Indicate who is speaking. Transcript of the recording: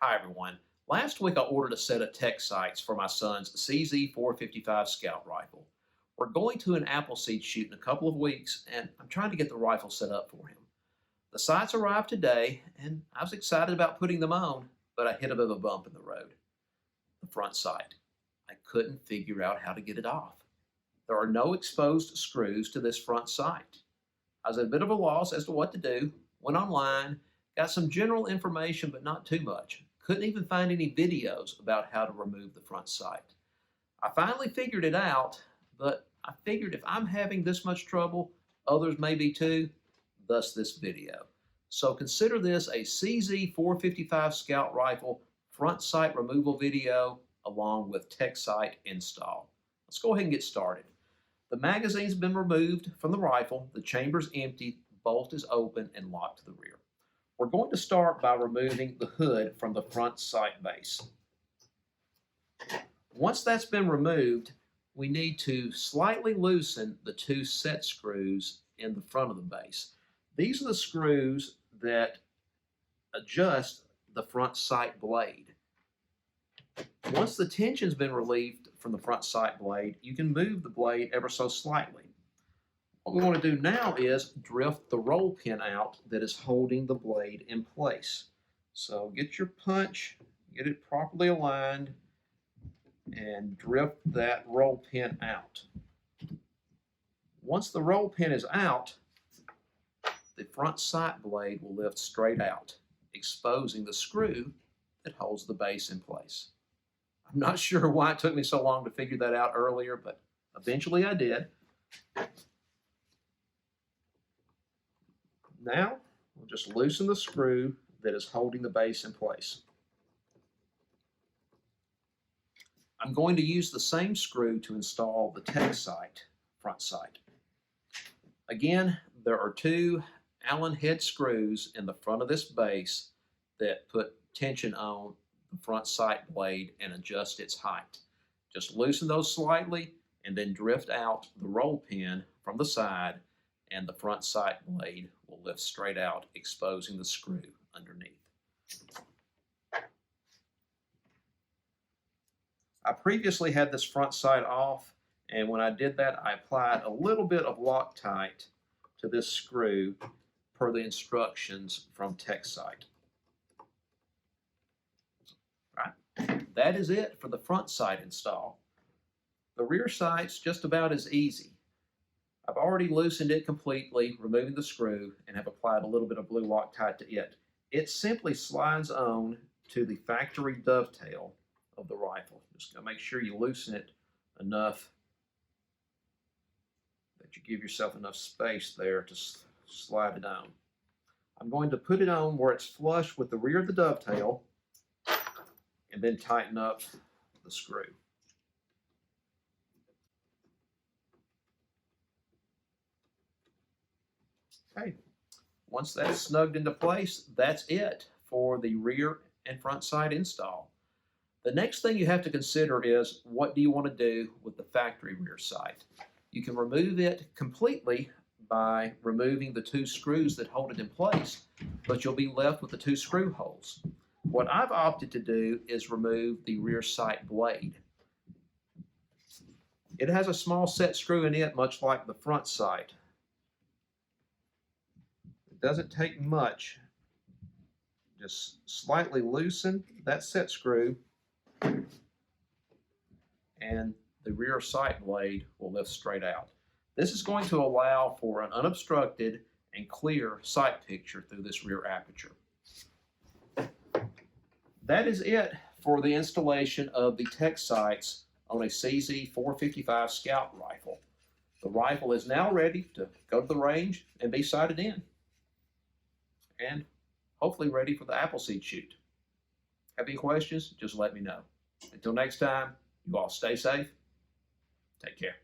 Speaker 1: Hi, everyone. Last week I ordered a set of tech sights for my son's CZ455 Scout rifle. We're going to an Appleseed shoot in a couple of weeks, and I'm trying to get the rifle set up for him. The sights arrived today, and I was excited about putting them on, but I hit a bit of a bump in the road. The front sight. I couldn't figure out how to get it off. There are no exposed screws to this front sight. I was at a bit of a loss as to what to do, went online, got some general information, but not too much. Couldn't even find any videos about how to remove the front sight. I finally figured it out, but I figured if I'm having this much trouble, others may be too, thus this video. So consider this a CZ455 Scout Rifle front sight removal video along with tech sight install. Let's go ahead and get started. The magazine's been removed from the rifle, the chamber's empty, the bolt is open and locked to the rear. We're going to start by removing the hood from the front sight base. Once that's been removed, we need to slightly loosen the two set screws in the front of the base. These are the screws that adjust the front sight blade. Once the tension's been relieved from the front sight blade, you can move the blade ever so slightly. What we want to do now is drift the roll pin out that is holding the blade in place. So get your punch, get it properly aligned, and drift that roll pin out. Once the roll pin is out, the front sight blade will lift straight out, exposing the screw that holds the base in place. I'm not sure why it took me so long to figure that out earlier, but eventually I did. Now, we'll just loosen the screw that is holding the base in place. I'm going to use the same screw to install the tech sight front sight. Again, there are two Allen head screws in the front of this base that put tension on the front sight blade and adjust its height. Just loosen those slightly and then drift out the roll pin from the side, and the front sight blade will lift straight out, exposing the screw underneath. I previously had this front sight off, and when I did that, I applied a little bit of Loctite to this screw per the instructions from Tech Sight. Right. That is it for the front sight install. The rear sight's just about as easy. I've already loosened it completely, removing the screw, and have applied a little bit of blue Loctite to it. It simply slides on to the factory dovetail of the rifle. Just gotta make sure you loosen it enough that you give yourself enough space there to slide it on. I'm going to put it on where it's flush with the rear of the dovetail and then tighten up the screw. Okay, once that's snugged into place, that's it for the rear and front sight install. The next thing you have to consider is, what do you want to do with the factory rear sight? You can remove it completely by removing the two screws that hold it in place, but you'll be left with the two screw holes. What I've opted to do is remove the rear sight blade. It has a small set screw in it, much like the front sight. Doesn't take much. Just slightly loosen that set screw and the rear sight blade will lift straight out. This is going to allow for an unobstructed and clear sight picture through this rear aperture. That is it for the installation of the tech sights on a CZ455 Scout rifle. The rifle is now ready to go to the range and be sighted in, and hopefully ready for the Appleseed shoot. Have any questions? Just let me know. Until next time, you all stay safe. Take care.